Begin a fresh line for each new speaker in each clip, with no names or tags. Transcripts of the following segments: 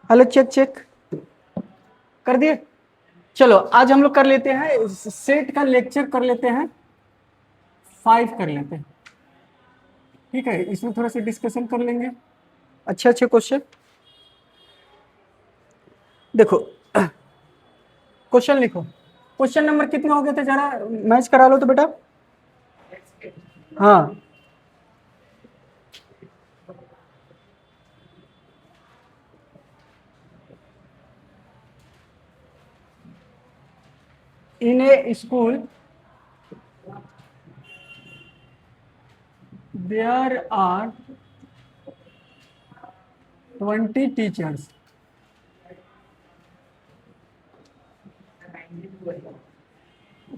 Hello, check check कर दिए। चलो आज हम लोग कर लेते हैं सेट का लेक्चर कर लेते हैं 5 कर लेते हैं। ठीक है, इसमें थोड़ा सा डिस्कशन कर लेंगे। अच्छे अच्छे क्वेश्चन देखो। क्वेश्चन लिखो। क्वेश्चन नंबर कितने हो गए थे, जरा मैच करा लो तो बेटा। हाँ, in a school there are 20 teachers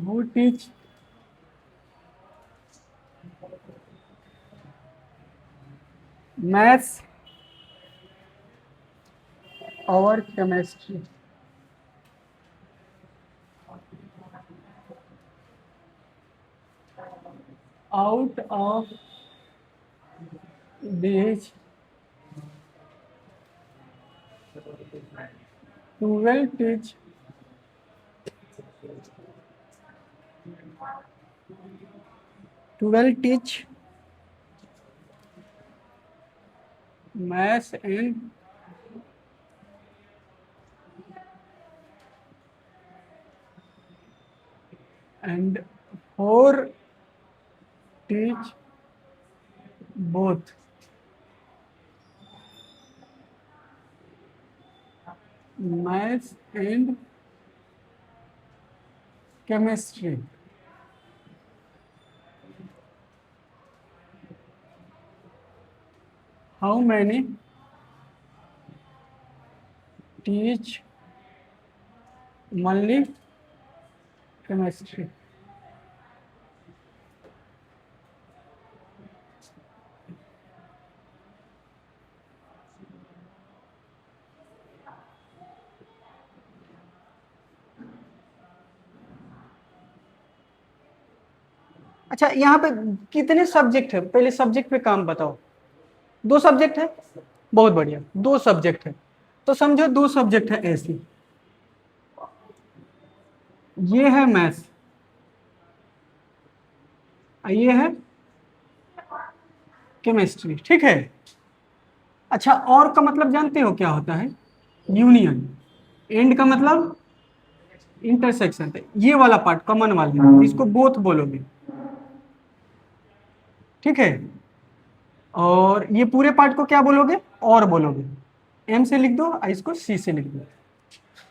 who teach maths or chemistry. Out of these 12 teach maths and 4 teach both maths and chemistry. How many teach only chemistry? अच्छा, यहाँ पे कितने सब्जेक्ट है, पहले सब्जेक्ट पे काम बताओ। 2 सब्जेक्ट है, बहुत बढ़िया, 2 सब्जेक्ट है। तो समझो 2 सब्जेक्ट है ऐसी, ये है मैथ्स, ये है केमिस्ट्री। ठीक है। अच्छा, और का मतलब जानते हो क्या होता है? यूनियन। एंड का मतलब इंटरसेक्शन। ये वाला पार्ट कॉमन वाला, इसको बोथ बोलोगे। ठीक है। और ये पूरे पार्ट को क्या बोलोगे? और बोलोगे। एम से लिख दो, इसको सी से लिख दो।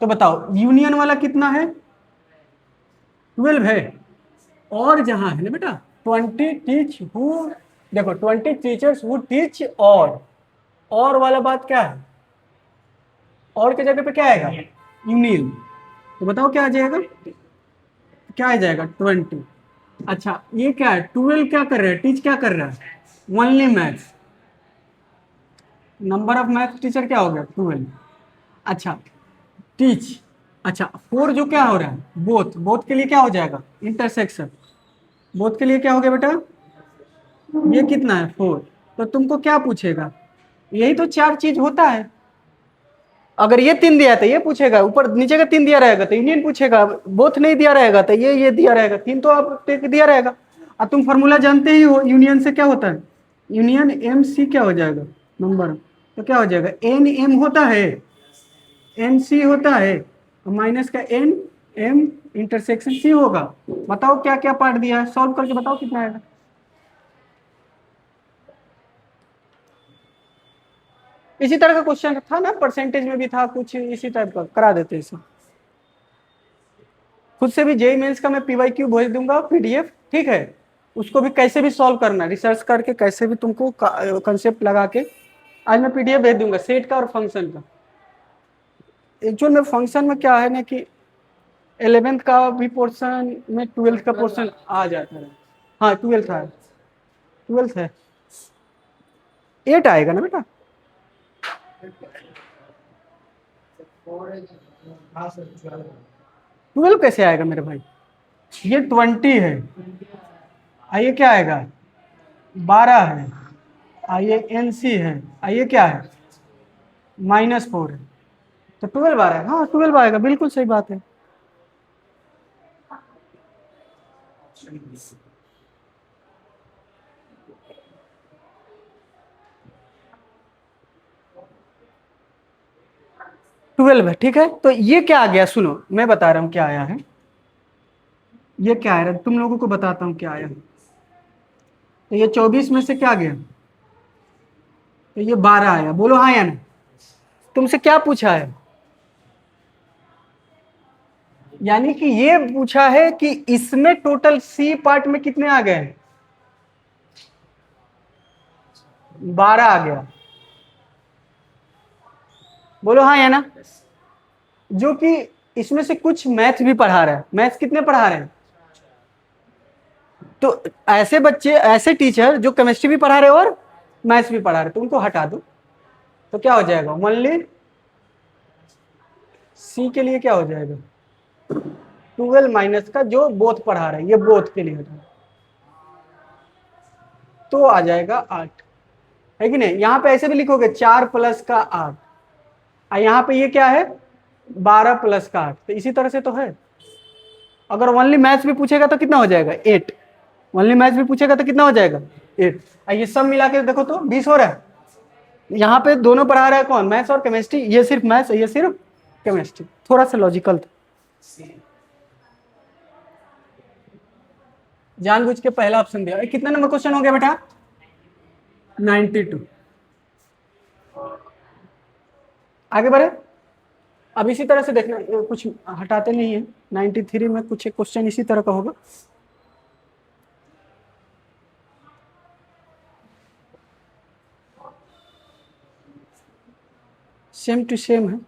तो बताओ यूनियन वाला कितना है? 12 है। और जहां है ना बेटा 20 टीच हु, देखो 20 टीचर्स हु टीच और वाला बात क्या है? और के जगह पे क्या आएगा? यूनियन। तो बताओ क्या आ जाएगा? क्या आ जाएगा? 20। अच्छा, ये क्या है? 12 क्या कर रहा है? टीच क्या कर रहा है? Only maths. Number of maths teacher क्या हो गया? 12। अच्छा, टीच। अच्छा, 4 जो क्या हो रहा है? बोथ। बोथ के लिए क्या हो जाएगा? इंटरसेक्शन। बोथ के लिए क्या हो गया बेटा? ये कितना है? 4। तो तुमको क्या पूछेगा? यही तो 4 चीज होता है। अगर ये 3 दिया है तो ये पूछेगा, ऊपर नीचे का 3 दिया रहेगा तो यूनियन पूछेगा, बोथ नहीं दिया रहेगा तो ये दिया रहेगा, 3 तो आप दिया रहेगा। अब तुम फॉर्मूला जानते ही हो, यूनियन से क्या होता है? यूनियन एम सी क्या हो जाएगा? नंबर। तो क्या हो जाएगा? एन एम होता है, एन सी होता है, माइनस का एन एम इंटरसेक्शन सी होगा। बताओ क्या क्या पार्ट दिया है, सॉल्व करके बताओ कितना आएगा। इसी तरह का क्वेश्चन था ना, परसेंटेज में भी था कुछ इसी टाइप का, करा देते हैं इसे। खुद से भी जेई मेंस का मैं पीवाईक्यू भेज दूंगा पीडीएफ। ठीक है, उसको भी कैसे भी सॉल्व करना है, रिसर्च करके कैसे भी तुमको कंसेप्ट लगा के आज मैं पीडीएफ भेज दूंगा सेट का और फंक्शन का। एक्चुअल में फंक्शन में क्या है ना कि 11th का भी पोर्शन में 12th का पोर्शन आ जाता है। हाँ, 12th है, 12th है। 8 आएगा ना बेटा? 12 कैसे आएगा मेरे भाई? ये 20 है, आइए क्या आएगा? 12 है, आइए एन सी है, आइए क्या है? -4 है। तो 12 आ रहा है, हाँ 12 आएगा, बिल्कुल सही बात है। ट्वेल्व है, ठीक है। तो ये क्या आ गया, सुनो मैं बता रहा हूँ क्या आया है। ये क्या आया, तुम लोगों को बताता हूँ क्या आया है। तो ये 24 में से क्या गया, तो ये 12 आया, बोलो हाँ या ना। तुमसे क्या पूछा है, यानी कि ये पूछा है कि इसमें टोटल सी पार्ट में कितने आ गए, 12 आ गया, बोलो हाँ या ना। जो कि इसमें से कुछ मैथ भी पढ़ा रहा है, मैथ कितने पढ़ा रहे हैं, तो ऐसे बच्चे, ऐसे टीचर जो केमिस्ट्री भी पढ़ा रहे और मैथ्स भी पढ़ा रहे, तो उनको हटा दो, तो क्या हो जाएगा, ओनली सी के लिए क्या हो जाएगा, 12 माइनस का जो बोथ पढ़ा रहे हैं, ये बोथ के लिए हटा, तो आ जाएगा 8, है कि नहीं। यहां पे ऐसे भी लिखोगे 4 प्लस का 8, और यहाँ पे ये क्या है, 12 प्लस का 8, तो इसी तरह से तो है। अगर ओनली मैथ्स भी पूछेगा तो कितना हो जाएगा, 8, ओनली मैथ्स भी पूछेगा तो कितना हो जाएगा, 8। ये सब मिला के देखो तो 20 हो रहा है। यहाँ पे दोनों पढ़ा रहा है कौन, मैथ्स और केमिस्ट्री, ये सिर्फ मैथ्स, ये सिर्फ केमिस्ट्री, थोड़ा सा लॉजिकल था, जानबूझ के पहला ऑप्शन दिया। कितना नंबर क्वेश्चन हो गया बेटा, 92। आगे बढ़े, अब इसी तरह से देखना, कुछ हटाते नहीं है, 93 में कुछ एक क्वेश्चन इसी तरह का होगा। सेम टू सेम है।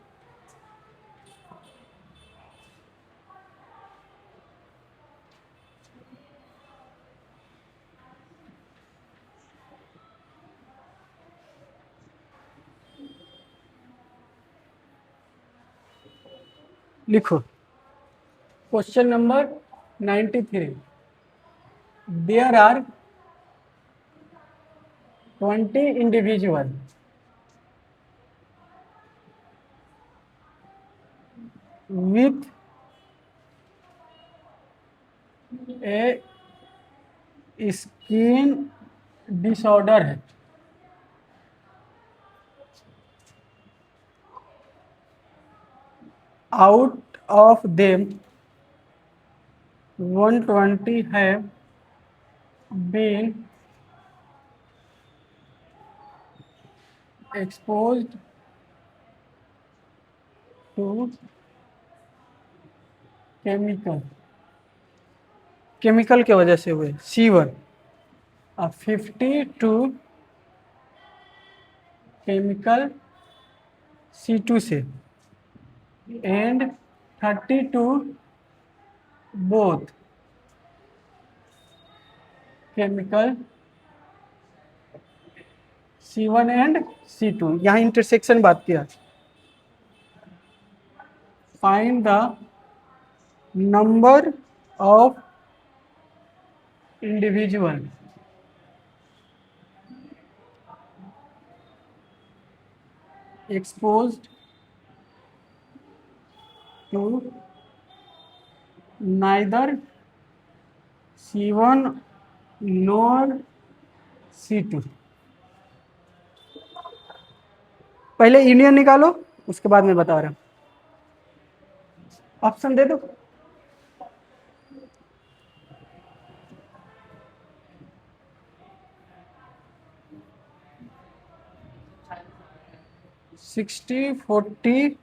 लिखो question number 93, there are 20 individual with a skin disorder है, out of them 120 have been exposed to chemical के वजह से हुए, C1, 52 केमिकल C2 से, and 32 both chemical C1 and C2, यहाँ इंटरसेक्शन बात किया। Find the number of individual exposed to neither C1 nor C2। पहले यूनियन निकालो, उसके बाद मैं बता रहा हूं, ऑप्शन दे दो। सिक्सटी, 40,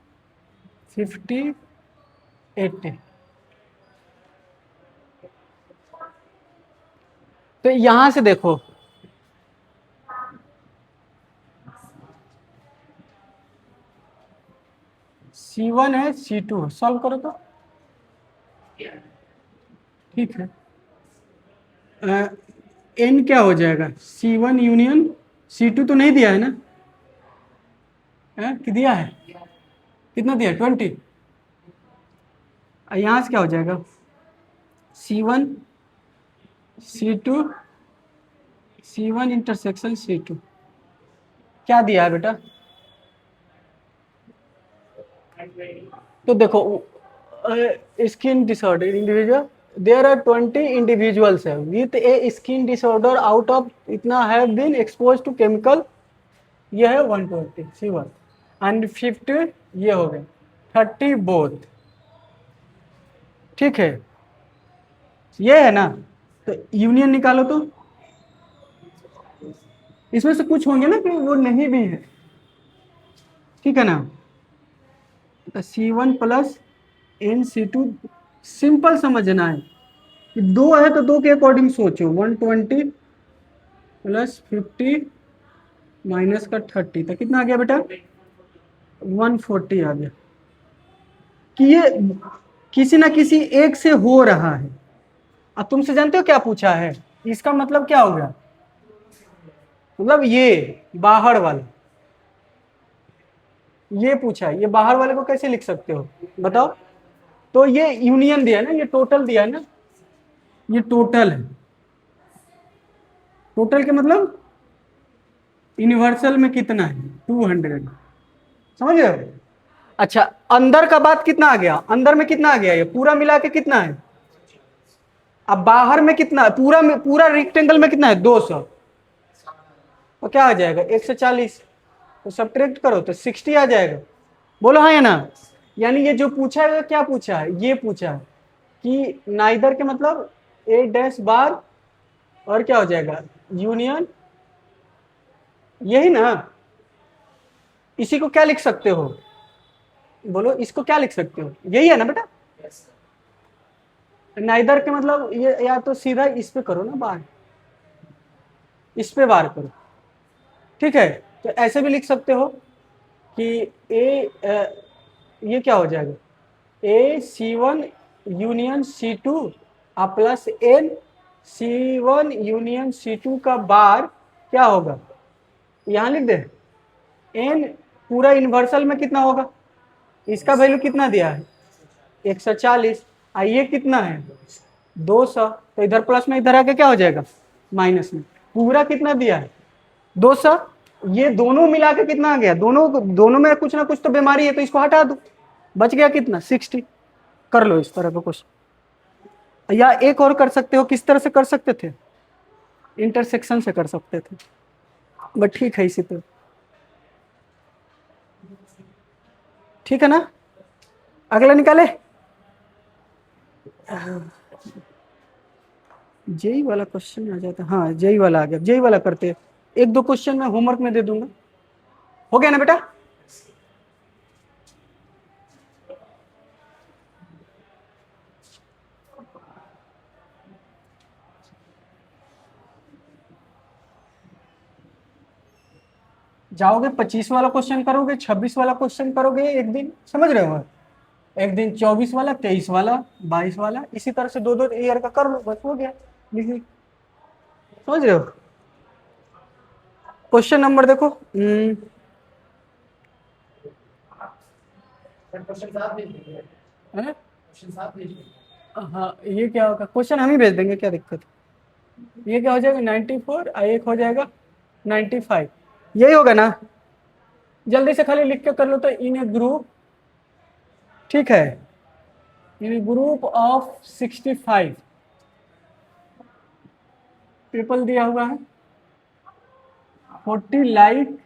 50, 80। तो यहां से देखो, C1 है, C2 है, सॉल्व करो तो ठीक है। एन क्या हो जाएगा, C1 यूनियन C2 तो नहीं दिया है ना, कि दिया है, कितना दिया, 20। यहां से क्या हो जाएगा, C1 C2, C1 intersection C2, क्या दिया है बेटा, तो देखो skin disorder individual, there are 20 individuals है with a skin disorder out of इतना have been expose to chemical, ये है 120 C1 एंड 50 ये हो गए 30 बोथ। ठीक है, ये है ना, तो यूनियन निकालो तो इसमें से कुछ होंगे ना कि वो नहीं भी है, ठीक है ना। C1 प्लस NC2, सिंपल समझना है कि दो है तो दो के अकॉर्डिंग सोचो, 120 प्लस 50 माइनस का 30 तो कितना आ गया बेटा, 140 आ गया। कि ये किसी ना किसी एक से हो रहा है। अब तुमसे जानते हो क्या पूछा है, इसका मतलब क्या हो गया, मतलब ये बाहर वाला, ये पूछा है, ये बाहर वाले को कैसे लिख सकते हो बताओ। तो ये यूनियन दिया है ना, ये टोटल दिया है ना, ये टोटल है। टोटल के मतलब यूनिवर्सल में कितना है 200, समझ रहे हो। अच्छा, अंदर का बात कितना आ गया, अंदर में कितना आ गया, ये पूरा मिला के कितना है। अब बाहर में कितना है, पूरा रेक्टेंगल में कितना है 200, तो क्या आ जाएगा 140, तो सब्ट्रैक्ट करो तो 60 आ जाएगा। बोलो हाँ या ना। यानी ये जो पूछा है क्या पूछा है, ये पूछा है कि नाइदर के मतलब ए डैश बार और क्या हो जाएगा यूनियन, यही ना। इसी को क्या लिख सकते हो, बोलो इसको क्या लिख सकते हो, यही है ना बेटा। नाइदर के मतलब ये या तो सीधा इस पे करो ना बार, इस पे बार करो, ठीक है। तो ऐसे भी लिख सकते हो कि ये क्या हो जाएगा A C1 union C2 plus NC1 union C2 का बार क्या होगा, यहां लिख दे n पूरा यूनिवर्सल में कितना होगा, इसका वैल्यू कितना दिया है 140, ये कितना है 200, तो इधर प्लस में इधर आके क्या हो जाएगा माइनस में, पूरा कितना दिया है 200। ये दोनों मिला के कितना आ गया, दोनों दोनों में कुछ ना कुछ तो बीमारी है, तो इसको हटा दो, बच गया कितना 60। कर लो इस तरह का क्वेश्चन, या एक और कर सकते हो, किस तरह से कर सकते थे, इंटरसेक्शन से कर सकते थे, बट ठीक है इसी तरह, ठीक है ना। अगला निकाले, जेई वाला क्वेश्चन आ जाता, हाँ जेई वाला आ गया, जेई वाला करते हैं। एक दो क्वेश्चन मैं होमवर्क में दे दूंगा, हो गया ना बेटा। जाओगे 25 वाला क्वेश्चन करोगे, 26 वाला क्वेश्चन करोगे एक दिन, समझ रहे हो, एक दिन 24 वाला, 23 वाला, 22 वाला, इसी तरह से दो दो ईयर का कर लो, बस हो गया। समझ रहे हो। क्वेश्चन नंबर देखो, हैं? हाँ ये क्या होगा, क्वेश्चन हम ही भेज देंगे, क्या दिक्कत है। ये क्या हो जाएगा 94 और एक हो जाएगा 95, यही होगा ना। जल्दी से खाली लिख के कर लो, तो इन ए ग्रुप, ठीक है, इन ए ग्रुप ऑफ 65 पीपल दिया हुआ है, 40 like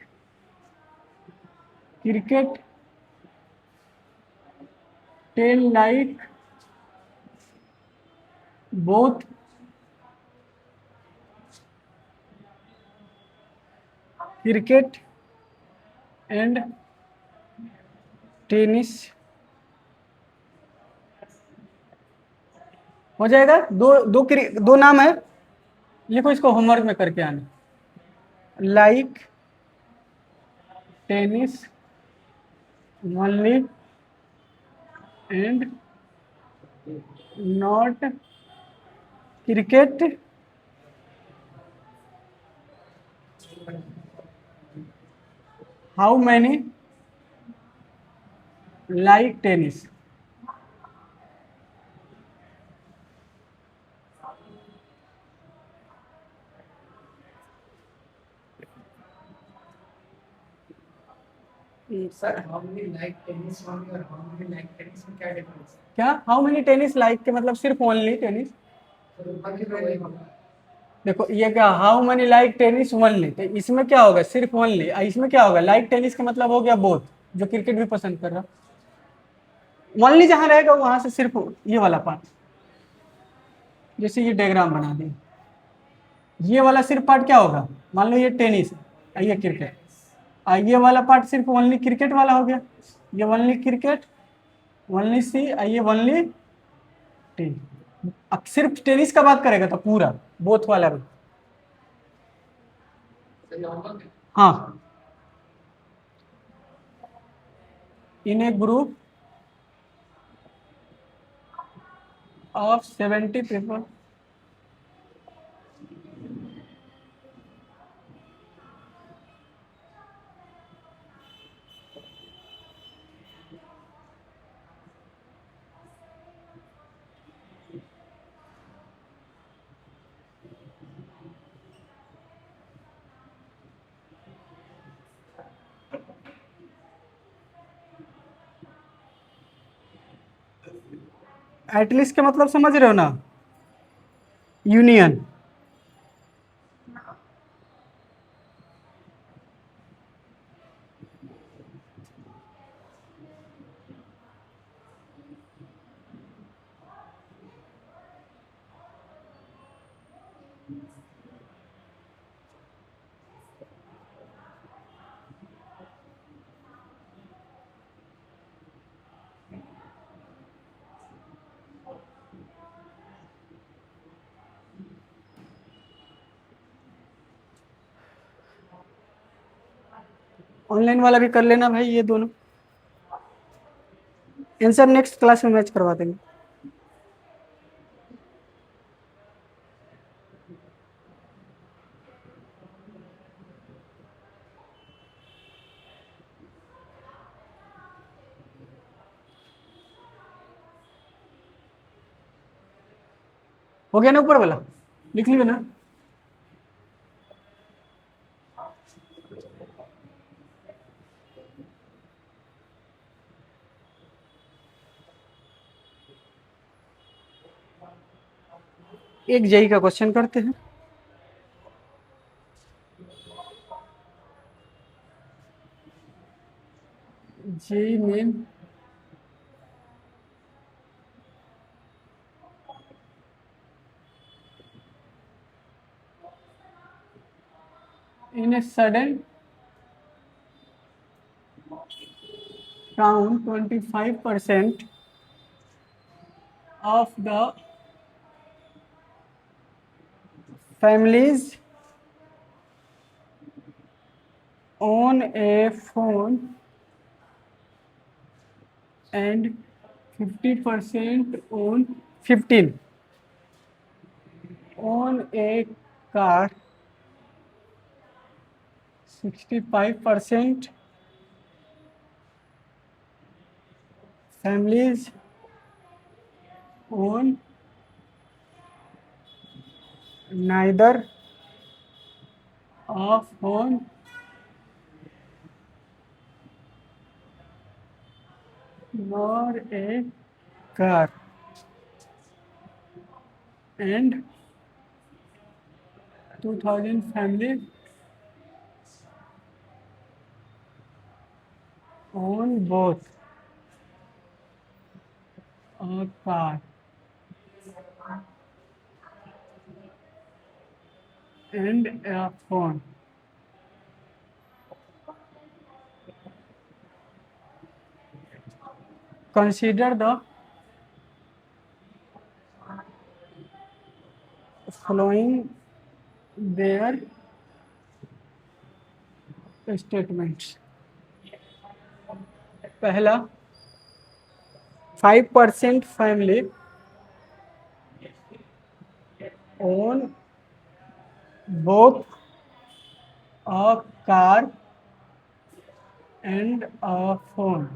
cricket, 10 like both cricket and tennis, हो जाएगा। दो नाम है, लिखो इसको होमवर्क में करके आना, like tennis only and not cricket, how many like tennis.
Sir how many like tennis only और हाउ मेनी लाइक टेनिस में क्या डिफरेंस है?
क्या हाउ मेनी टेनिस लाइक के मतलब सिर्फ ओनली टेनिस?
सर ऊपर की तो वही होगा।
देखो ये क्या how many like tennis only, तो इसमें क्या होगा सिर्फ ओनली, इसमें क्या होगा लाइक टेनिस का मतलब हो गया बोथ, जो क्रिकेट भी पसंद कर रहा। ओनली जहां रहेगा वहां से सिर्फ ये वाला पार्ट, जैसे ये डायग्राम बना दिए, ये वाला सिर्फ पार्ट क्या होगा, मान लो ये टेनिस है, ये क्रिकेट, ये वाला पार्ट सिर्फ ओनली क्रिकेट वाला हो गया, ये ओनली क्रिकेट, ओनली सी, ये ओनली टी। अब सिर्फ टेनिस का बात करेगा तो पूरा बोथ वाला भी।
सर ये होगा क्या?
हाँ, in A group of 70 people, at least का मतलब समझ रहे हो ना, यूनियन। ऑनलाइन वाला भी कर लेना भाई, ये दोनों आंसर नेक्स्ट क्लास में मैच करवा देंगे। हो गया ना ऊपर वाला, लिख लियो ना। एक जेई का क्वेश्चन करते हैं। JEE Main in a sudden count 25% of the families own a phone and 50% own a car, 65% families own neither a phone nor a car, and 2000 families own both a car and a phone. Consider the following their statements. पहला, 5% family own both a car and a phone.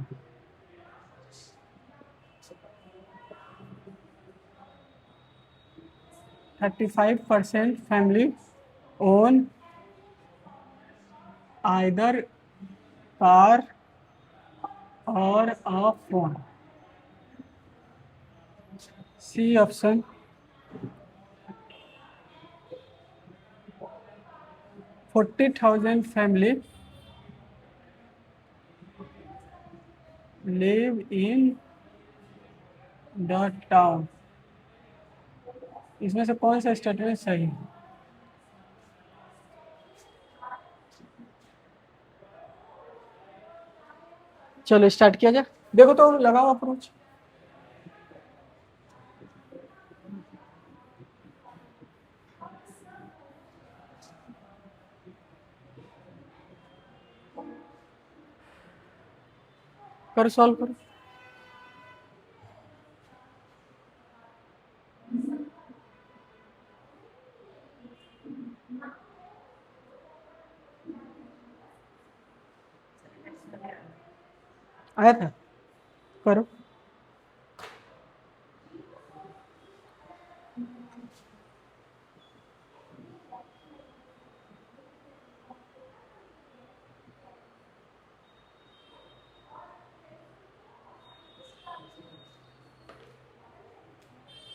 35% family own either car और a phone, C option. 40,000 family live in the town। इसमें से कौन सा statement सही है? चलो start किया जाए, देखो तो लगाओ अप्रोच। करो, सॉल्व करो। आया था, करो।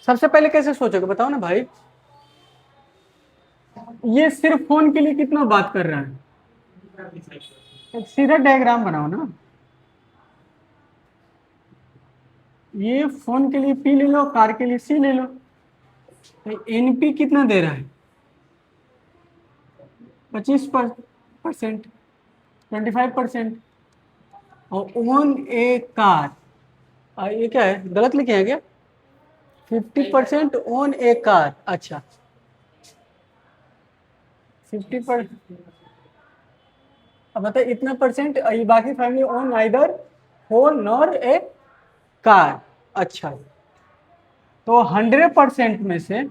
सबसे पहले कैसे सोचोगे बताओ ना भाई। ये सिर्फ फोन के लिए कितना बात कर रहा है? एक सीधा डायग्राम बनाओ ना। ये फोन के लिए पी ले लो, कार के लिए सी ले लो। तो एनपी कितना दे रहा है? 25%, 25%। और ओन ए कार, ये क्या है, गलत लिखे हैं क्या? 50% ओन ए कार। अच्छा, 50%। अब बता इतना परसेंट, ये बाकी family own either phone nor a car. अच्छा, तो 100% में से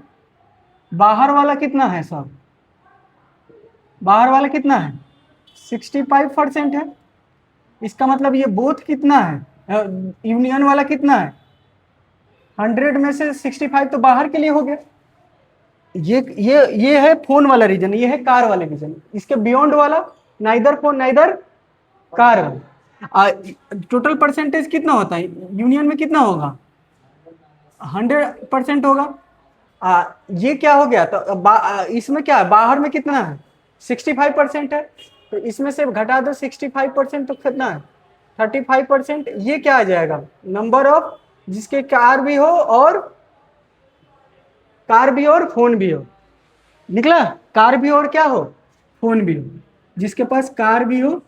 बाहर वाला कितना है सब? बाहर वाला कितना है? 65% है। इसका मतलब ये बोथ कितना है? यूनियन वाला कितना है? 100 में से 65 तो बाहर के लिए हो गया। ये है फोन वाला रीजन, ये है कार वाले रीजन। इसके बियॉन्ड वाला नाइदर फोन नाइदर कार वाला। टोटल परसेंटेज कितना होता है यूनियन में? कितना होगा? 100% होगा। ये क्या हो गया? तो इसमें क्या है, बाहर में कितना है? 65% है। तो इसमें से घटा दो 65%, तो कितना है? 35%। ये क्या आ जाएगा? नंबर ऑफ जिसके कार भी और फोन भी हो। निकला, कार भी और क्या हो, फोन भी हो। जिसके पास कार भी हो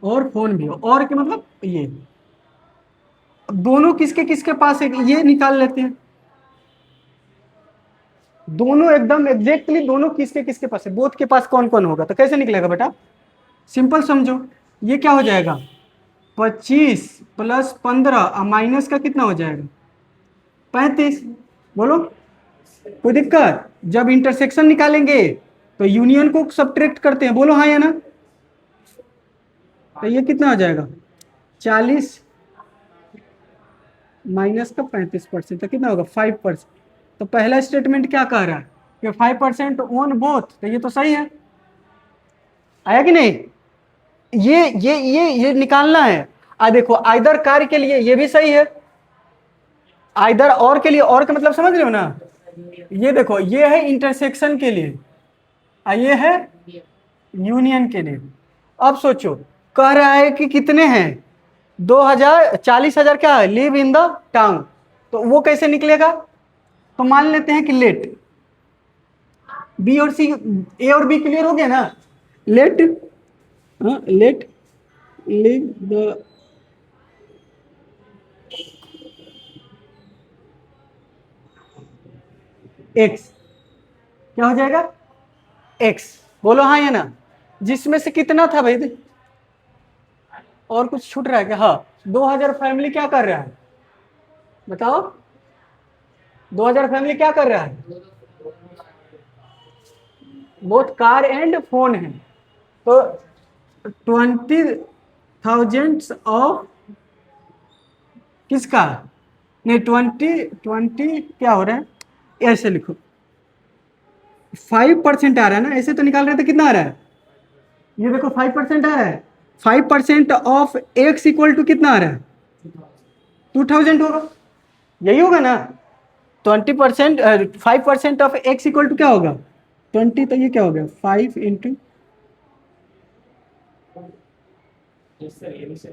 और फोन भी हो, और क्या मतलब ये दोनों किसके किसके पास है, ये निकाल लेते हैं। दोनों एकदम एग्जैक्टली दोनों किसके किसके पास है, बोथ के पास कौन कौन होगा। तो कैसे निकलेगा बेटा? सिंपल समझो, ये क्या हो जाएगा? 25 प्लस 15 माइनस का कितना हो जाएगा? 35। बोलो, कोई दिक्कत? जब इंटरसेक्शन निकालेंगे तो यूनियन को सब्ट्रैक्ट करते हैं, बोलो हाँ या ना। तो ये कितना हो जाएगा? 40 माइनस का 35%, तो कितना होगा? 5%। तो पहला स्टेटमेंट क्या कह रहा है कि 5% ओन बोथ, तो ये तो सही है। आया कि नहीं? ये निकालना है। देखो आइदर कार के लिए ये भी सही है, आइदर और के लिए, और का मतलब समझ रहे हो ना। ये देखो, ये है इंटरसेक्शन के लिए, ये है यूनियन के लिए। अब सोचो, कह रहा है कि कितने हैं? 2000, 40,000 क्या है, लिव इन द टाउन। तो वो कैसे निकलेगा? तो मान लेते हैं कि लेट बी और सी, ए और बी क्लियर हो गया ना। Let let leave the x, क्या हो जाएगा? एक्स। बोलो हाँ या ना। जिसमें से कितना था भाई? और कुछ छूट रहा है क्या? हाँ, 2000 फैमिली क्या कर रहा है बताओ? 2000 फैमिली क्या कर रहा है? बोथ कार एंड फोन है। तो 20,000 ऑफ किसका? नहीं, 20 क्या हो रहा है, ऐसे लिखो। 5% आ रहा है ना, ऐसे तो निकाल रहे थे, कितना आ रहा है? ये देखो 5% आ रहा है, 5% ऑफ एक्स इक्वल टू कितना आ रहा है? 2000 होगा, यही होगा ना? 20%, 5% ऑफ एक्स इक्वल टू क्या होगा? 20, तो ये क्या हो गया? 5 into,
Yes, sir. Yes, sir.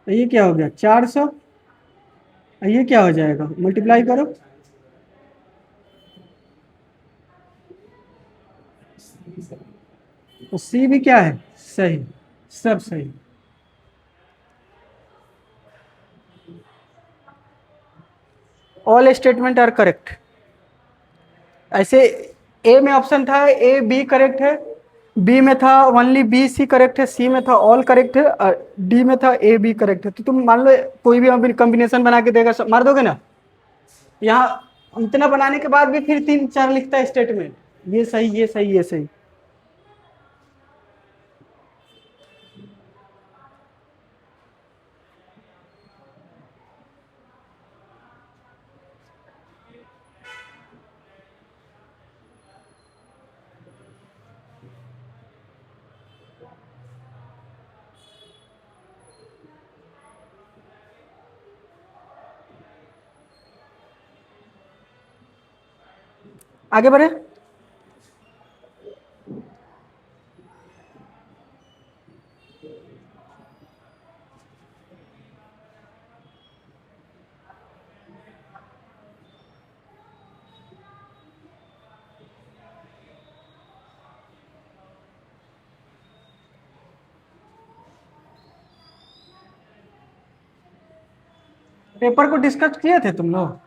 तो ये क्या हो गया? 400, ये क्या हो जाएगा? मल्टीप्लाई करो,
Yes, sir.
तो सी भी क्या है? सही, सब सही। All statement are correct. ऐसे ए में ऑप्शन था ए बी करेक्ट है, बी में था ओनली बी सी करेक्ट है, सी में था ऑल करेक्ट है, डी में था ए बी करेक्ट है। तो तुम मान लो कोई भी कॉम्बिनेशन बना के देगा, मार दोगे ना? यहाँ इतना बनाने के बाद भी फिर 3 4 लिखता है स्टेटमेंट, ये सही ये सही ये सही। आगे बढ़े। पेपर को डिस्कस किए थे तुम लोग?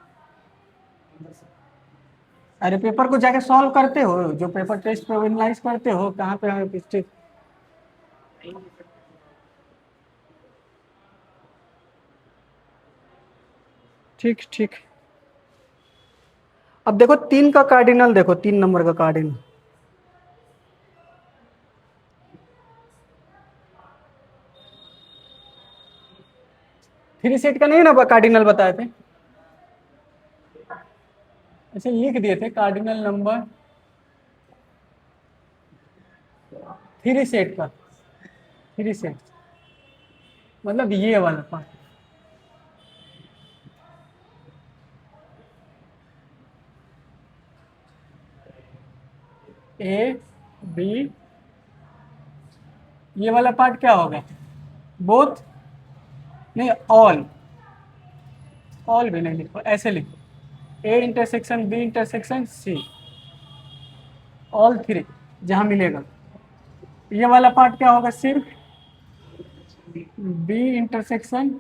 अरे पेपर को जाके सॉल्व करते हो, जो पेपर टेस्ट पे एनालाइज करते हो, कहाँ पे हमें मिस्टेक? ठीक ठीक। अब देखो 3 का कार्डिनल, देखो 3 नंबर का कार्डिनल, 3 सेट का नहीं ना कार्डिनल बताए थे? ऐसे लिख दिए थे कार्डिनल नंबर 3 सेट का, 3 सेट मतलब ये वाला पार्ट, ए बी, ये वाला पार्ट क्या होगा? बोथ, नहीं ऑल, ऑल भी नहीं लिखो, ऐसे लिखो A intersection B intersection C, all 3 जहां मिलेगा। ये वाला पार्ट क्या होगा? सिर्फ बी इंटरसेक्शन,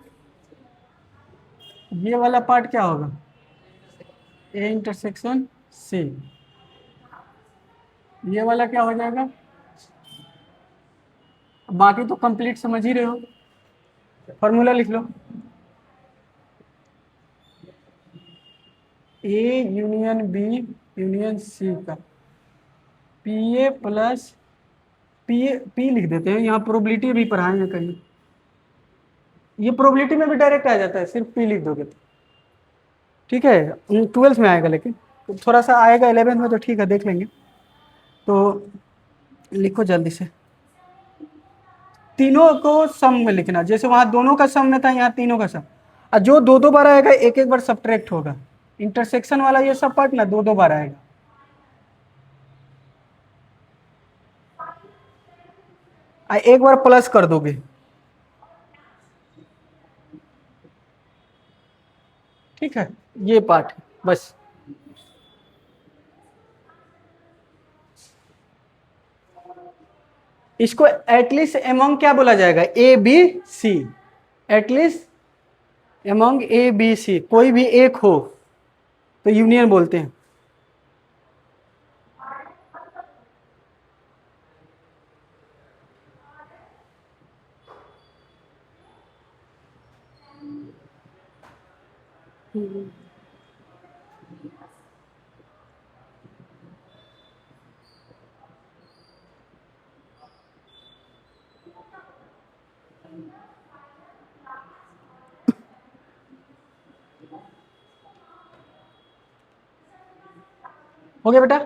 ये वाला पार्ट क्या होगा? ए इंटरसेक्शन सी, ये वाला क्या हो जाएगा? बाकी तो कंप्लीट समझ ही रहे हो, फॉर्मूला लिख लो, A union B union C का P A plus P A, P लिख देते हैं, यहाँ प्रोबेबिलिटी भी पढ़ाएंगे कहीं, ये प्रोबेबिलिटी में भी डायरेक्ट आ जाता है, सिर्फ पी लिख दोगे तो। ठीक है, 12th में आएगा, लेकिन तो थोड़ा सा आएगा 11th में, तो ठीक है देख लेंगे। तो लिखो जल्दी से, तीनों को सम में लिखना, जैसे वहां दोनों का सम में था, यहाँ तीनों का सम, और जो 2 2 बार आएगा एक एक बार सब्ट्रैक्ट होगा। इंटरसेक्शन वाला ये सब पार्ट ना 2 2 बार आएगा, एक बार प्लस कर दोगे। ठीक है, ये पार्ट है बस। इसको एटलीस्ट एमोंग क्या बोला जाएगा? A B C, at least among A B C, कोई भी एक हो तो यूनियन बोलते हैं। हो गया बेटा?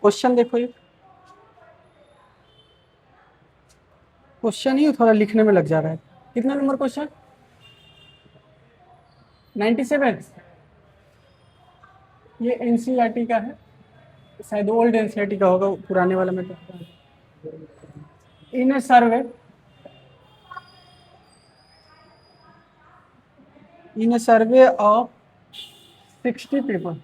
क्वेश्चन देखो, ये क्वेश्चन ही थोड़ा लिखने में लग जा रहा है। कितना नंबर क्वेश्चन? 97। ये एनसीईआरटी का है, शायद ओल्ड एनसीईआरटी का होगा, पुराने वाला में तो। इन ए सर्वे, in a survey of 60 people,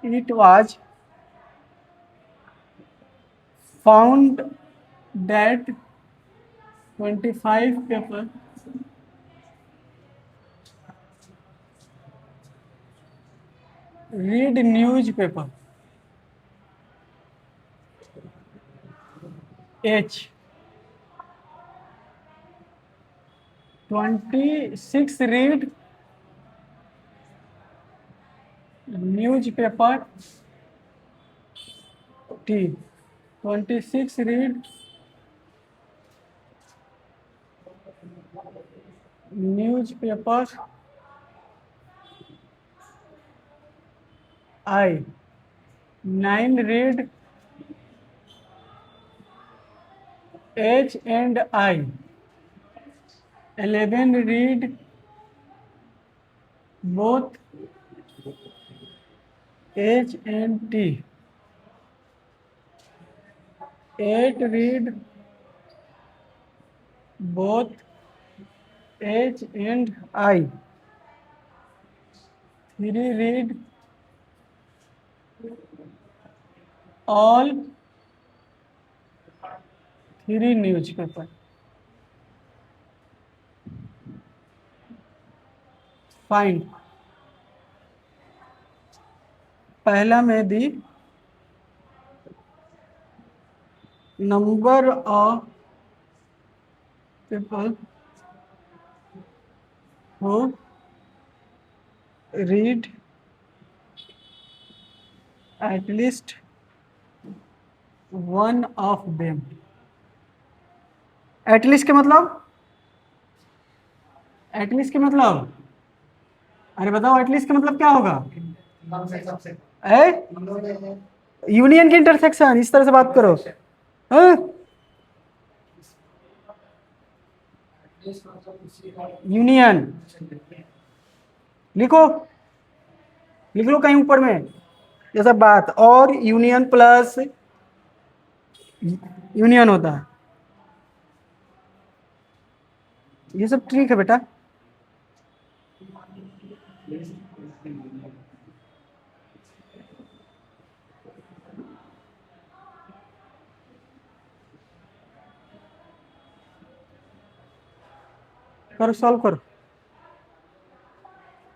it was found that 25 people read newspaper. H 26 read newspaper. T 26 read newspaper. I 9 read H and I. 11 read both H and T. 8 read both H and I. 3 read all 3 newspaper. Find पहला में दी number of people who read at least one of them. At least के मतलब, at least के मतलब, अरे बताओ at least का मतलब क्या होगा? यूनियन की इंटरसेक्शन, इस तरह से बात करो। यूनियन लिखो, लिख लो कहीं ऊपर में ये सब बात, और यूनियन प्लस यूनियन होता है, ये सब ठीक है बेटा। करो, सॉल्व करो।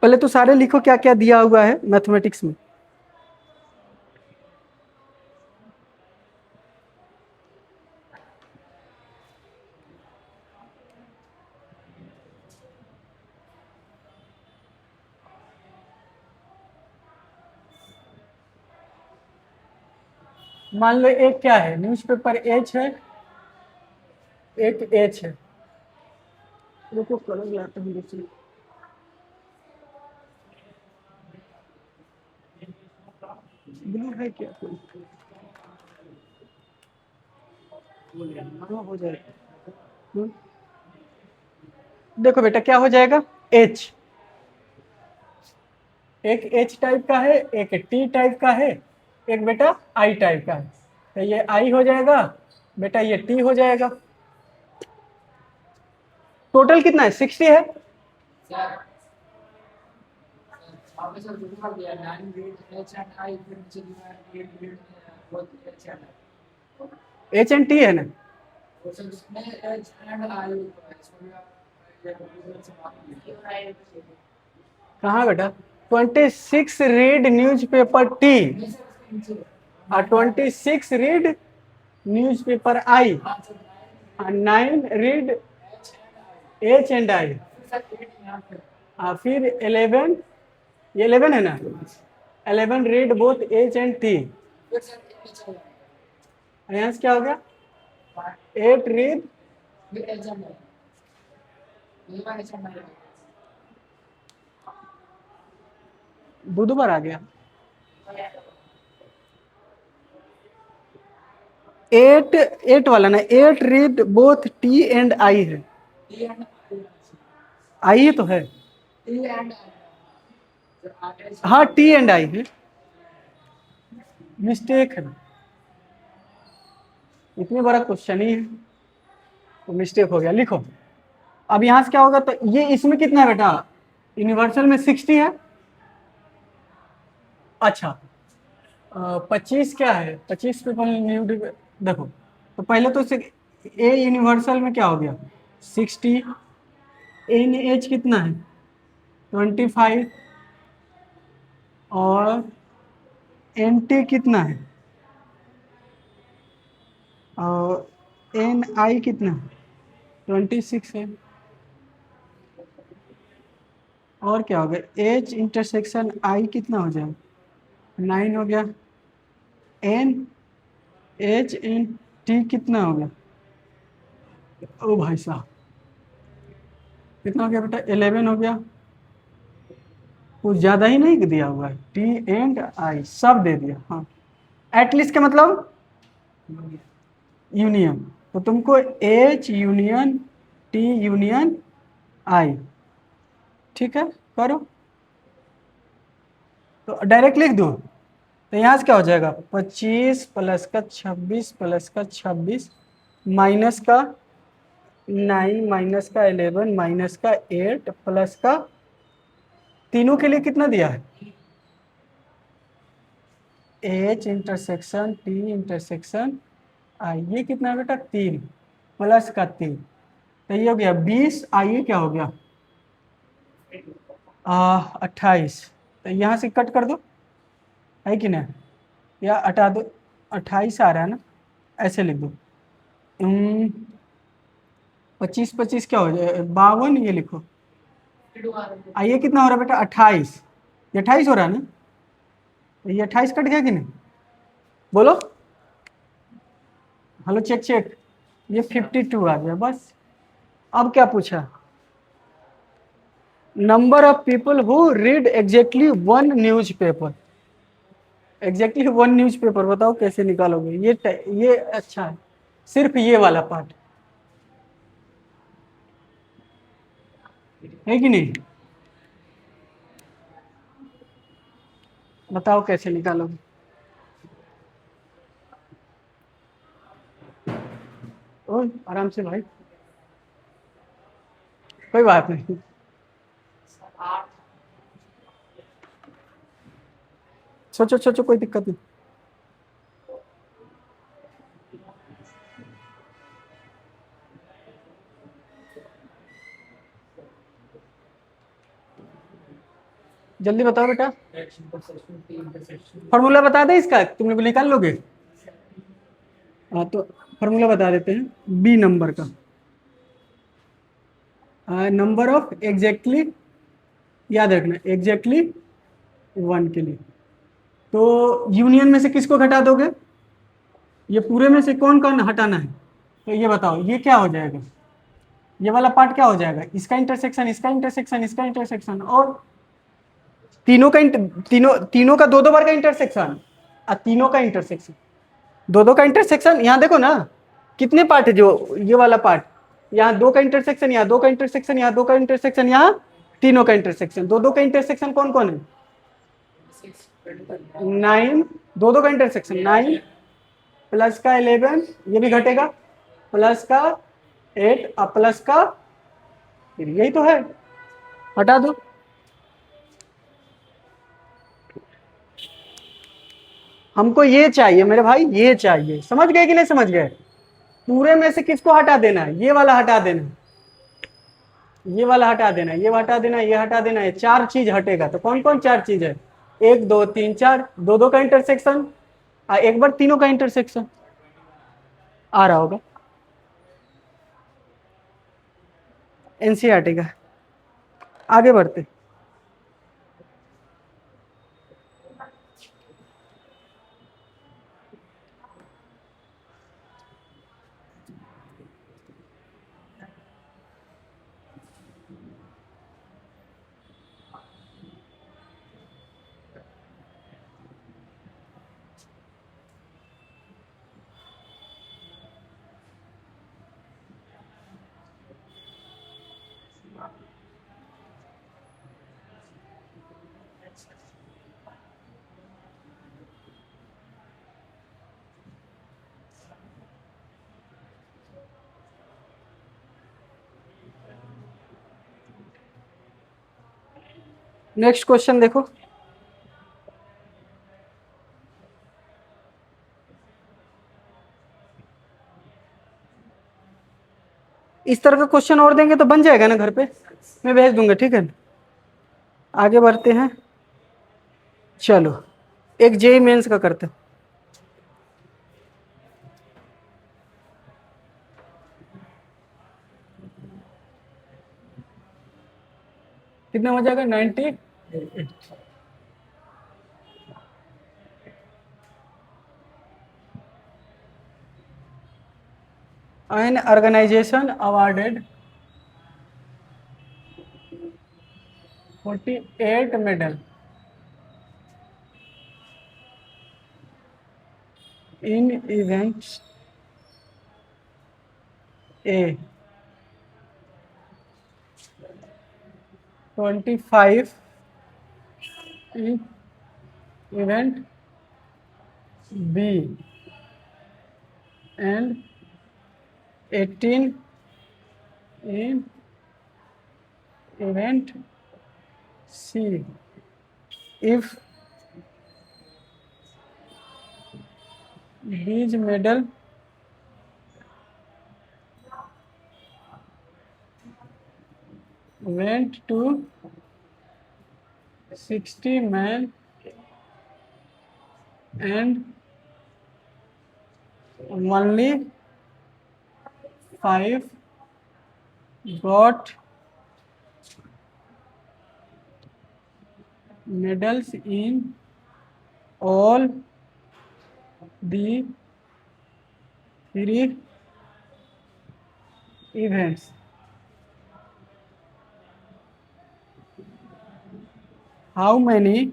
पहले तो सारे लिखो क्या क्या दिया हुआ है मैथमेटिक्स में। मान लो एक क्या है, न्यूज़पेपर एच है, एक एच है। रुको कलर लाता हूँ दूसरी। ब्लू है क्या कोई? हाँ, हो जाएगा। देखो बेटा क्या हो जाएगा, एच एक एच टाइप का है, एक टी टाइप का है, एक बेटा आई टाइप का है। तो ये आई हो जाएगा बेटा, ये टी हो जाएगा। टोटल कितना है, 60 है। एच एंड टी है ना, कहाँ बेटा? 26 रीड न्यूज़पेपर टी और 26 रीड न्यूज़पेपर आई और 9 रीड एच एंड आई। फिर 11, ये 11 है ना, 11 read both H and T. यहाँ से क्या हो गया, 8 रीड दो बार आ गया। 8 वाला ना, 8 read both T and I है।
T and
आई ही तो है।
T and जो आगे से
हाँ टी एंड आई है, मिस्टेक है। इतने बड़ा क्वेश्चन ही है तो मिस्टेक हो गया, लिखो। अब यहाँ से क्या होगा, तो ये इसमें कितना है बेटा, यूनिवर्सल में 60 है। अच्छा 25 क्या है, 25 पे देखो, तो पहले तो ए यूनिवर्सल में क्या हो गया 60, एन एच कितना है 25, और एन टी कितना है, और एन आई कितना है 26 है। और क्या हो गया, एच इंटरसेक्शन आई कितना हो जाएगा 9 हो गया। एन एच एन टी कितना हो गया, ओ भाई साहब कितना हो गया बेटा 11 हो गया। कुछ ज्यादा ही नहीं दिया हुआ है, टी एंड आई सब दे दिया। हाँ एटलीस्ट का मतलब यूनियन, तो तुमको एच यूनियन टी यूनियन आई, ठीक है करो। तो डायरेक्ट लिख दो, तो यहाँ से क्या हो जाएगा 25 प्लस का 26 प्लस का 26 माइनस का 9 माइनस का 11 माइनस का 8 प्लस का, तीनों के लिए कितना दिया है, एच इंटरसेक्शन टी इंटरसेक्शन आई, ये कितना है बेटा 3 प्लस का 3, तो ये हो गया 20, आइए क्या हो गया 28। तो यहाँ से कट कर दो, है कि नहीं, या हटा दो, 28 आ रहा है ना, ऐसे लिख दो। 25 25 क्या हो जाए 52, ये लिखो। आइए कितना हो रहा है बेटा 28, ये 28 हो रहा है ना, तो ये 28 कट गया कि नहीं, बोलो हेलो चेक चेक, ये 52 आ गया बस। अब क्या पूछा, number of people who read exactly one news paper, exactly one news paper बताओ कैसे निकालोगे, ये अच्छा है, सिर्फ ये वाला पार्ट है कि नहीं, बताओ कैसे निकालोगे। ओ आराम से भाई, कोई बात नहीं, सोचो सोचो कोई दिक्कत नहीं। जल्दी बताओ बेटा, फॉर्मूला बता दे इसका, तुम लोग निकाल लोगे। हाँ तो फॉर्मूला बता देते हैं बी नंबर का, नंबर ऑफ एग्जैक्टली, याद रखना एग्जैक्टली वन के लिए। तो यूनियन में से किसको घटा दोगे, ये पूरे में से कौन कौन हटाना है, तो ये बताओ ये क्या हो जाएगा, ये वाला पार्ट क्या हो जाएगा, इसका इंटरसेक्शन इसका इंटरसेक्शन इसका इंटरसेक्शन, और तीनों तीनों का दो दो बार का इंटरसेक्शन, और तीनों का इंटरसेक्शन, दो दो का इंटरसेक्शन। यहाँ देखो ना कितने पार्ट है, जो ये वाला पार्ट, यहाँ दो का इंटरसेक्शन, यहाँ दो का इंटरसेक्शन, यहाँ दो का इंटरसेक्शन, यहाँ तीनों का इंटरसेक्शन, दो दो का इंटरसेक्शन कौन कौन है 9, दो दो का इंटरसेक्शन 9 प्लस का 11, ये भी घटेगा, प्लस का 8 और प्लस का, फिर यही तो है, हटा दो। हमको ये चाहिए मेरे भाई, ये चाहिए, समझ गए कि नहीं समझ गए, पूरे में से किसको हटा देना है, ये वाला हटा देना है, ये वाला हटा देना है, ये हटा देना है, ये हटा देना है, चार चीज हटेगा। तो कौन कौन चार चीज है, 1 2 3 4, दो दो का इंटरसेक्शन, एक बार तीनों का इंटरसेक्शन, आ रहा होगा एनसीईआरटी का। आगे बढ़ते, नेक्स्ट क्वेश्चन देखो। इस तरह का क्वेश्चन और देंगे तो बन जाएगा ना घर पे, मैं भेज दूंगा, ठीक है। आगे बढ़ते हैं, चलो एक जेई मेंस का करते हैं। कितना हो जाएगा 90। An organization awarded 48 medal in events A, 25 in event B, and 18 in event C. If these medal went to 60 men and only 5 got medals in all the 3 events. How many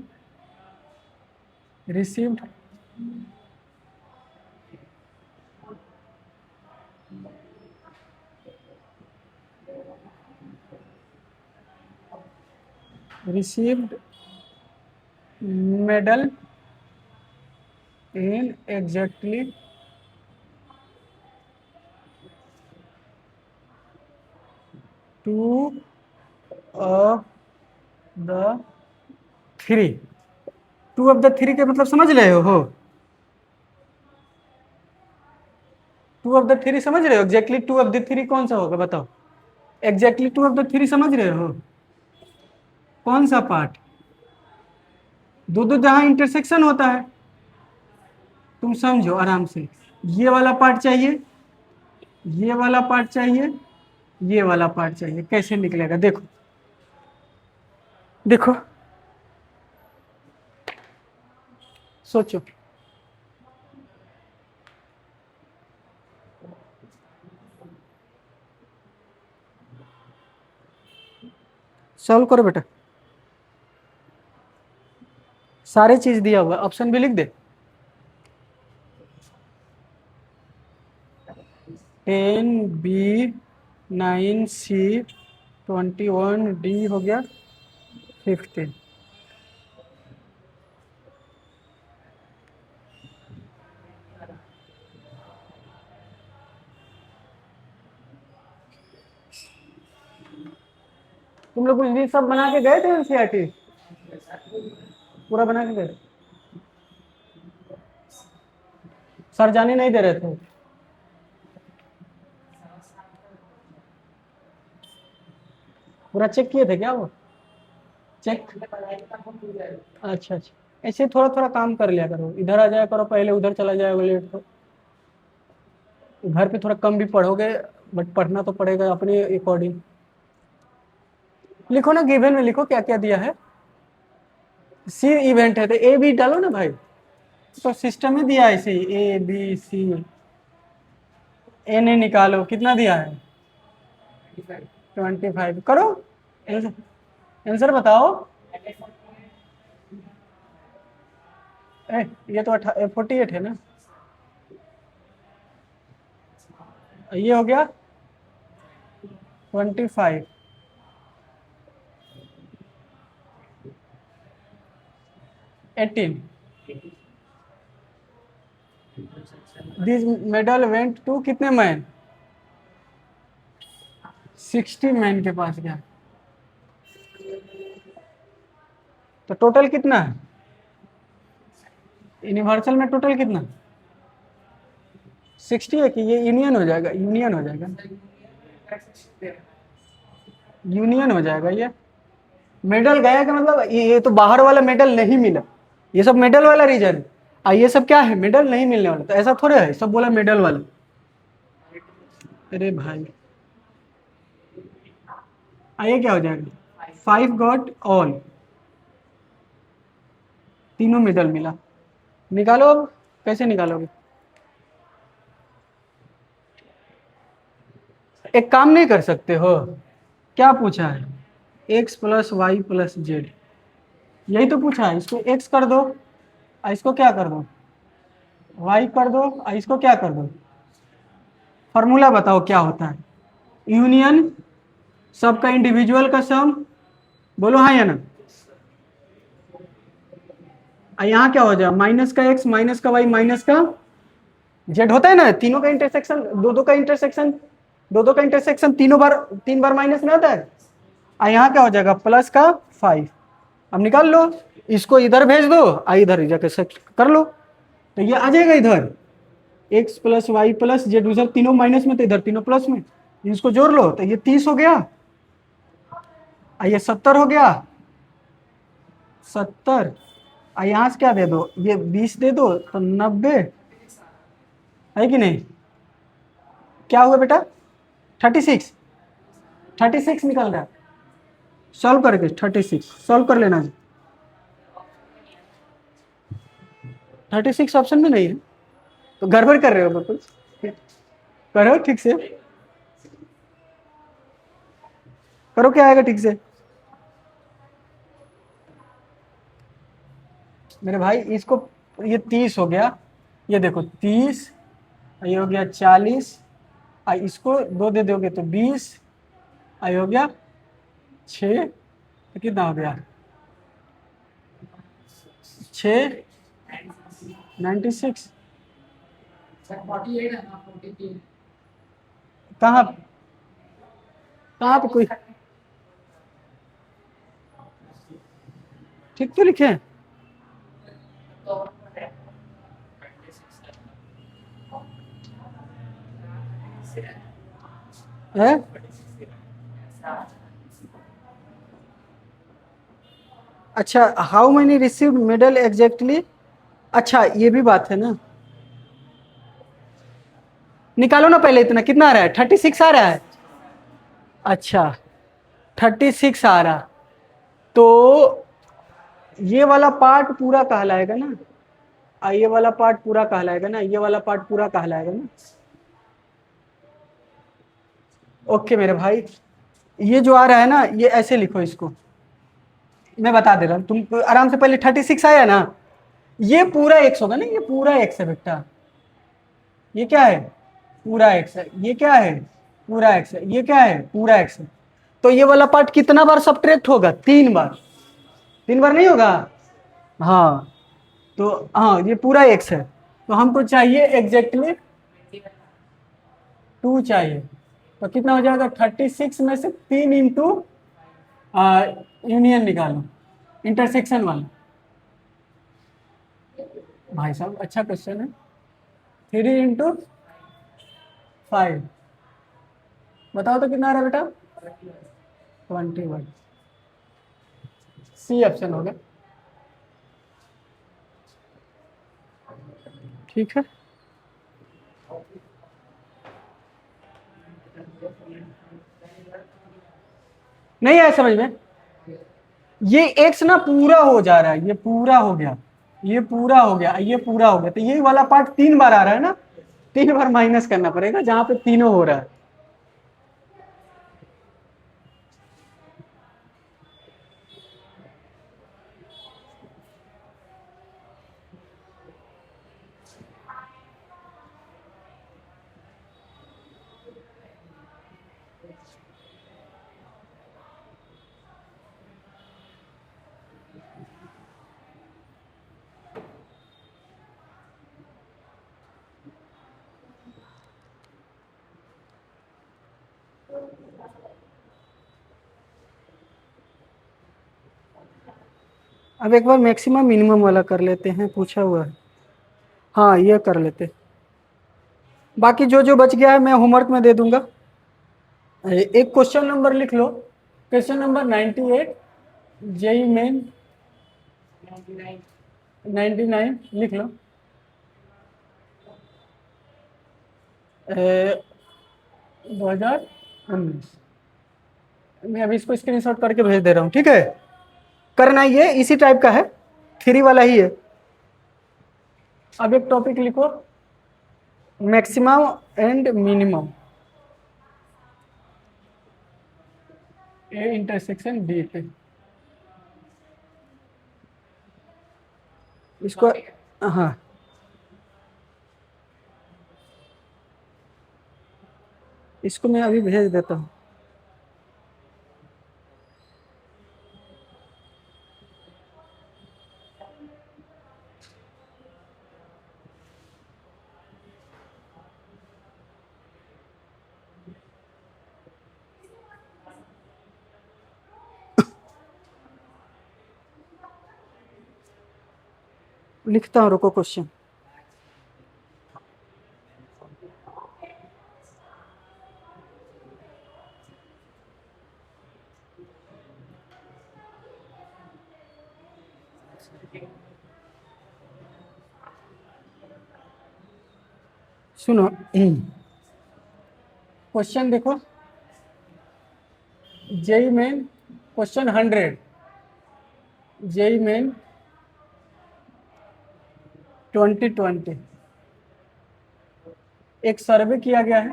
received medal in exactly 2 of the 3? 2 of the 3 के मतलब समझ रहे हो? 2 of the 3 समझ रहे हो? Exactly 2 of the 3 कौन सा होगा बताओ? एग्जैक्टली 2 of the 3 समझ रहे हो? कौन सा पार्ट? दो दो जहां इंटरसेक्शन होता है, तुम समझो आराम से। ये वाला पार्ट चाहिए, ये वाला पार्ट चाहिए, ये वाला पार्ट चाहिए, कैसे निकलेगा देखो। देखो सोचो, सॉल्व करो बेटा। सारे चीज दिया हुआ, ऑप्शन भी लिख दे। 10B, 9C, 21D हो गया 15। तुम लोग कुछ दिन सब बना के गए थे एनसीईआरटी? पूरा बना के गए? सर जाने नहीं दे रहे थे? पूरा चेक किए थे क्या वो? चेक, अच्छा अच्छा। ऐसे थोड़ा थोड़ा काम कर लिया करो, इधर आ जाया करो पहले, उधर चला जाएगा लेट तो। घर पे थोड़ा कम भी पढ़ोगे, बट पढ़ना तो पड़ेगा अपने अकॉर्डिंग। लिखो ना, गिवन में लिखो क्या क्या दिया है। सी इवेंट है तो ए बी डालो ना भाई, तो सिस्टम में दिया है ऐसे ही, ए बी सी। एन ए निकालो, कितना दिया है? 25। करो आंसर बताओ। ये तो 48 है ना, ये हो गया 25। दिस मेडल वेंट टू कितने मैन? 60 मैन के पास गया। तो टोटल कितना है यूनिवर्सल में, टोटल कितना 60 है कि ये यूनियन हो जाएगा, यूनियन हो जाएगा, यूनियन हो जाएगा। ये मेडल गया का मतलब ये तो बाहर वाला मेडल नहीं मिला, ये सब मेडल वाला रीजन है। ये सब क्या है, मेडल नहीं मिलने वाला, तो ऐसा थोड़े है सब बोला मेडल वाला। अरे भाई आइए क्या हो जाएगा 5 गॉट ऑल, तीनों मेडल मिला। निकालो अब, कैसे निकालोगे? एक काम नहीं कर सकते हो? क्या पूछा है, x plus y plus z, यही तो पूछा है। इसको x कर दो और इसको क्या कर दो, y कर दो और इसको क्या कर दो। फॉर्मूला बताओ क्या होता है, यूनियन सबका इंडिविजुअल का सम, बोलो हाँ या ना। यहाँ क्या हो जाए, माइनस का x माइनस का y माइनस का z होता है ना, तीनों का इंटरसेक्शन, दो दो का इंटरसेक्शन, दो दो का इंटरसेक्शन तीनों बार, 3 बार माइनस में आता है। यहाँ क्या हो जाएगा प्लस का 5। अब निकाल लो, इसको इधर भेज दो इधर जाके कर लो, तो ये आ जाएगा इधर x plus y plus z, उधर तीनों माइनस में तो इधर तीनों प्लस में, इसको जोड़ लो तो ये 30 हो गया, ये 70 हो गया, 70। यहाँ से क्या दे दो, ये 20 दे दो तो 90 है कि नहीं। क्या हुआ बेटा 36, 36 निकल रहा है, सॉल्व करके 36 सॉल्व कर लेना जी। 36 ऑप्शन में नहीं है तो गड़बड़ कर रहे हो बिल्कुल, करो ठीक से, करो क्या आएगा ठीक से मेरे भाई। इसको ये 30 हो गया, ये देखो 30, ये हो गया 40, इसको 2 दे दोगे तो 20, ये हो गया 6, तो कितना हो गया 6, 96।
सर 48 है ना 43
कहाँ कहाँ पे कोई ठीक तो लिखे हैं?
तो
है? अच्छा how many receive medal exactly, अच्छा ये भी बात है ना, निकालो ना पहले, इतना कितना आ रहा है 36 आ रहा है, अच्छा 36 आ रहा, तो ये वाला पार्ट पूरा कहलाएगा ना, ये वाला पार्ट पूरा कहलाएगा ना, ये वाला पार्ट पूरा कहलाएगा ना। ओके मेरे भाई, ये जो आ रहा है ना ये ऐसे लिखो इसको, मैं बता दे रहा हूँ तुम आराम से, पहले 36 आया ना, ये पूरा एक्स होगा ना, ये पूरा एक्स है बेटा, ये क्या है पूरा एक्स है, ये क्या है पूरा एक्स है, ये क्या है पूरा एक्स है, तो ये वाला पार्ट कितना बार सब्ट्रैक्ट होगा 3 बार, 3 बार नहीं होगा। हाँ तो हाँ ये पूरा एक्स है, तो हमको चाहिए एग्जैक्टली 2 चाहिए, तो कितना हो जाएगा 36 में से 3 इंटू यूनियन निकालो, इंटरसेक्शन वाला। भाई साहब अच्छा क्वेश्चन है, 3 इंटू 5, बताओ तो कितना आ रहा है बेटा 21, सी ऑप्शन हो गया, ठीक है। नहीं आया समझ में, ये एक्स ना पूरा हो जा रहा है, ये पूरा हो गया, ये पूरा हो गया, ये पूरा हो गया, तो ये वाला पार्ट 3 बार आ रहा है ना, 3 बार माइनस करना पड़ेगा जहां पे तीनों हो रहा है। अब एक बार मैक्सिमम मिनिमम वाला कर लेते हैं, पूछा हुआ है। हाँ ये कर लेते, बाकी जो जो बच गया है मैं होमवर्क में दे दूंगा। एक क्वेश्चन नंबर लिख लो, क्वेश्चन नंबर 98, जेई मेन
99.
99 लिख लो। 2019। मैं अभी इसको स्क्रीनशॉट करके भेज दे रहा हूँ, ठीक है। करना ये इसी टाइप का है, थ्री वाला ही है। अब एक टॉपिक लिखो, maximum and minimum, A intersection B पे। इसको हाँ इसको मैं अभी भेज देता हूँ। लिखता हूँ, रुको क्वेश्चन। सुनो क्वेश्चन देखो, JEE Main question 100, JEE Main 2020। एक सर्वे किया गया है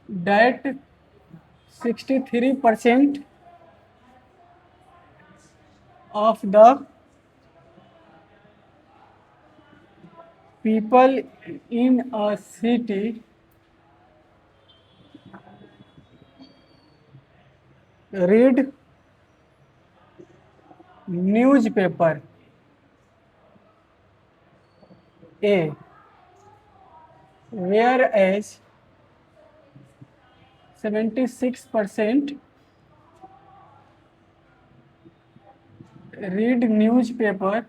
that 63% of the people in a city read newspaper A, whereas 76% read newspaper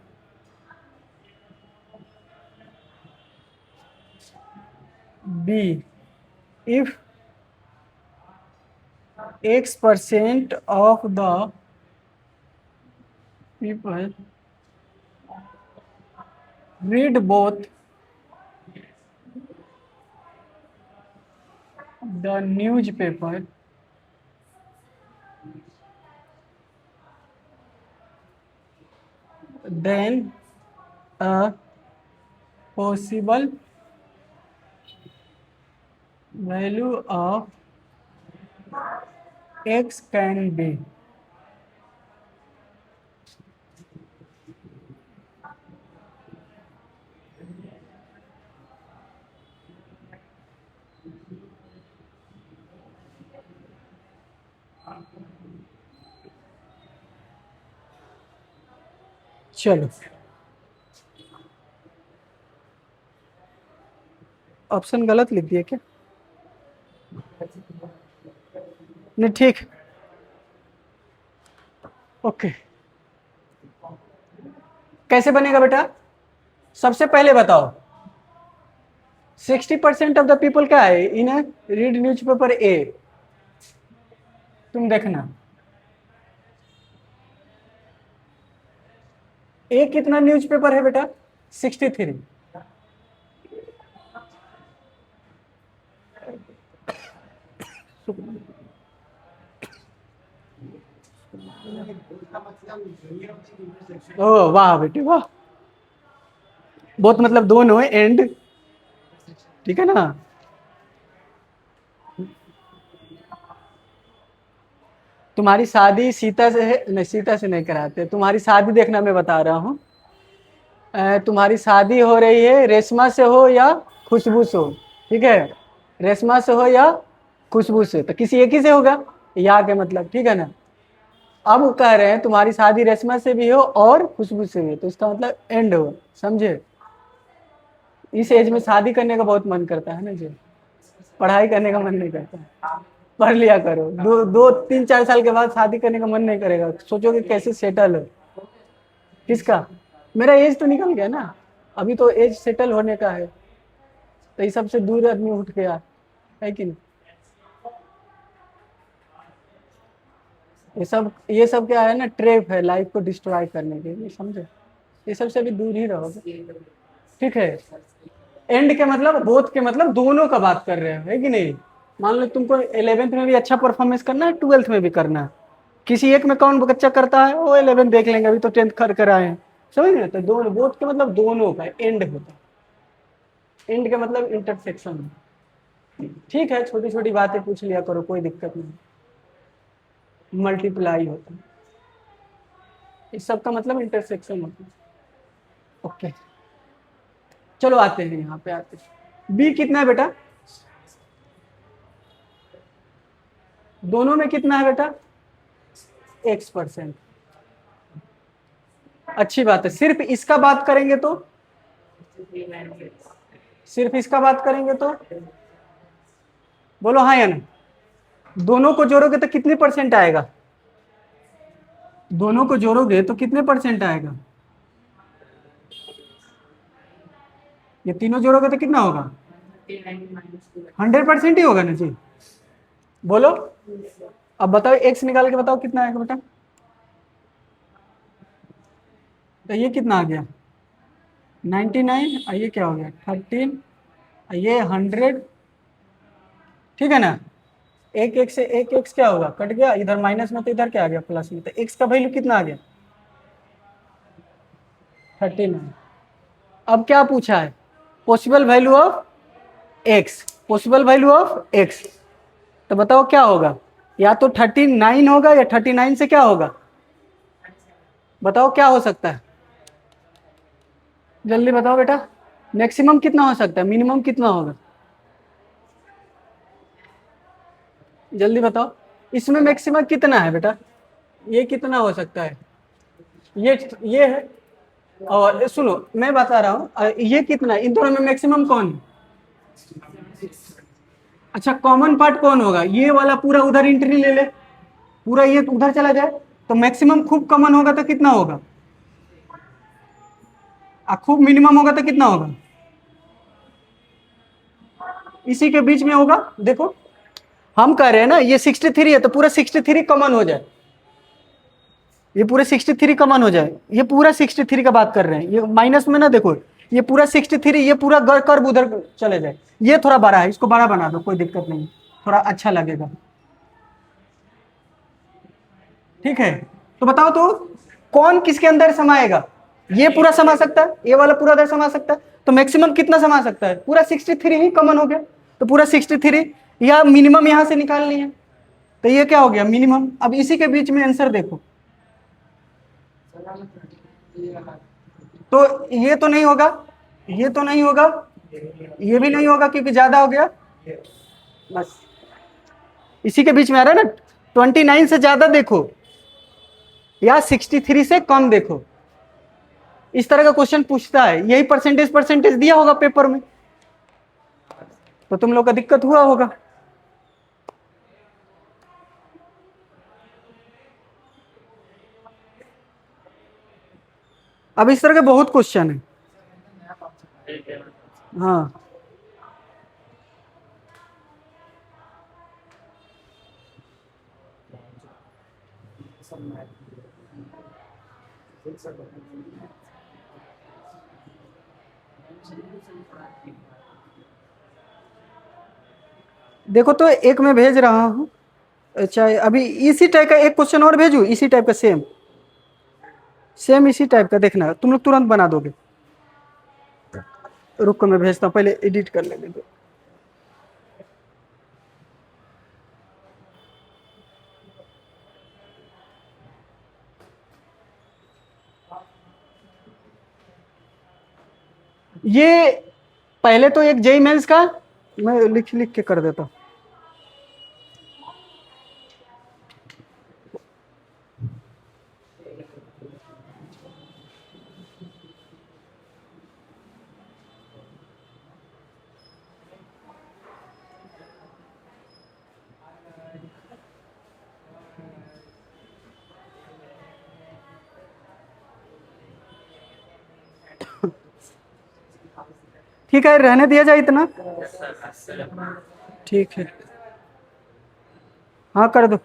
B. If X% of the people read both the newspaper then a possible value of X can be। चलो option गलत लिख दिया क्या? नहीं ठीक, okay. कैसे बनेगा बेटा, सबसे पहले बताओ 60% ऑफ द पीपल क्या है इन रीड न्यूज़पेपर ए, तुम देखना ए कितना न्यूज़पेपर है बेटा, 63। ओ वाह बेटे वाह, बहुत मतलब दोनों एंड, ठीक है ना। तुम्हारी शादी सीता से है, नहीं सीता से नहीं कराते, तुम्हारी शादी देखना मैं बता रहा हूँ। तुम्हारी शादी हो रही है रेशमा से हो या खुशबू से हो, ठीक है, रेशमा से हो या खुशबू से, तो किसी एक ही से होगा, या के मतलब, ठीक है ना। अब वो कह रहे हैं तुम्हारी शादी रेशमा से भी हो और खुशबू से भी हो, तो इसका मतलब एंड हो, समझे। इस एज में शादी करने का बहुत मन करता है ना जी, पढ़ाई करने का मन नहीं करता। पढ़ लिया करो, 2 3 4 साल के बाद शादी करने का मन नहीं करेगा, सोचोगे कैसे सेटल हो। किसका? मेरा एज तो निकल गया ना, अभी तो एज सेटल होने का है, तो इस सबसे दूर आदमी उठ गया है कि नहीं। ये सब क्या है ना, ट्रैप है लाइफ को डिस्ट्रॉय करने के लिए, समझे। ये सबसे अभी दूर ही रहोगे, ठीक है। एंड के मतलब, बोथ के मतलब दोनों का बात कर रहे हो, है कि नहीं। मान लो तुमको 11th में भी अच्छा परफॉर्मेंस करना है, 12th में भी करना है, किसी एक में कौन बच्चा करता है, वो 11 देख लेंगे, अभी तो 10th कर आए हैं, समझ रहे। तो दोनों, बोथ के मतलब दोनों का एंड होता है, एंड का मतलब इंटरसेक्शन। ठीक है, छोटी छोटी बातें पूछ लिया करो, कोई दिक्कत नहीं, मल्टीप्लाई होता है, इस सब का मतलब इंटरसेक्शन होता है। ओके, चलो आते हैं, यहाँ पे आते हैं। बी कितना है बेटा? दोनों में कितना है बेटा? X%। अच्छी बात है। सिर्फ इसका बात करेंगे तो, सिर्फ इसका बात करेंगे तो बोलो हाँ या ना। दोनों को जोड़ोगे तो कितने परसेंट आएगा? दोनों को जोड़ोगे तो कितने परसेंट आएगा? ये तीनों जोड़ोगे तो कितना होगा? 100% ही होगा ना जी। बोलो, अब बताओ, एक्स निकाल के बताओ कितना आएगा बेटा। तो ये कितना आ गया? 99, और ये क्या हो गया? 13, और ये 100, ठीक है ना। एक एक से एक एक्स क्या होगा? कट गया, इधर माइनस में तो इधर क्या आ गया? प्लस में। तो एक्स का वैल्यू कितना आ गया? 39। अब क्या पूछा है? Possible value of x, possible value of x. तो बताओ क्या होगा? या तो 39 होगा, या 39 से क्या होगा? बताओ क्या हो सकता है? जल्दी बताओ बेटा। मैक्सिमम कितना हो सकता है, मिनिमम कितना होगा? जल्दी बताओ। इसमें मैक्सिमम कितना है बेटा? ये कितना हो सकता है? ये है। और सुनो, मैं बता रहा हूँ, ये कितना है? इन दोनों में मैक्सिमम कौन है? अच्छा, कॉमन पार्ट कौन होगा? ये वाला पूरा उधर एंट्री ले ले, पूरा ये उधर चला जाए, तो मैक्सिमम खूब कॉमन होगा तो कितना होगा? खूब मिनिमम होगा तो कितना होगा? इसी के बीच में होगा। देखो, हम कह रहे हैं ना, ये 63 है, तो पूरा 63 कॉमन हो जाए, ये पूरे 63 कॉमन हो जाए, ये पूरा 63 का बात कर रहे हैं, ये माइनस में ना देखो, ये पूरा 63, ये पूरा कर्व उधर चले जाए। ये थोड़ा बड़ा है, इसको बड़ा बना दो, कोई दिक्कत नहीं, थोड़ा अच्छा लगेगा, ठीक है। तो बताओ तो, कौन किसके अंदर समाएगा? ये पूरा समा सकता है, ये वाला पूरा अंदर समा सकता है, तो मैक्सिमम कितना समा सकता है? पूरा 63 ही कॉमन हो गया, तो पूरा 63, या मिनिमम यहां से निकालनी है, तो ये क्या हो गया? मिनिमम। अब इसी के बीच में आंसर देखो, तो ये तो नहीं होगा, ये तो नहीं होगा, ये भी नहीं होगा क्योंकि ज्यादा हो गया, बस इसी के बीच में आ रहा है ना। 29 से ज्यादा देखो, या 63 से कम देखो, इस तरह का क्वेश्चन पूछता है, यही परसेंटेज परसेंटेज दिया होगा पेपर में, तो तुम लोग का दिक्कत हुआ होगा। अब इस तरह के बहुत क्वेश्चन है। हाँ, देखो तो एक मैं भेज रहा हूँ। अच्छा, अभी इसी टाइप का एक क्वेश्चन और भेजू, इसी टाइप का, सेम सेम इसी टाइप का, देखना तुम लोग तुरंत बना दोगे। रुको मैं भेजता हूँ, पहले एडिट कर लेने दो। ये पहले तो एक जेई मेंस का मैं लिख लिख के कर देता हूँ। ठीक है, रहने दिया जाए इतना। ठीक है, हाँ कर दो।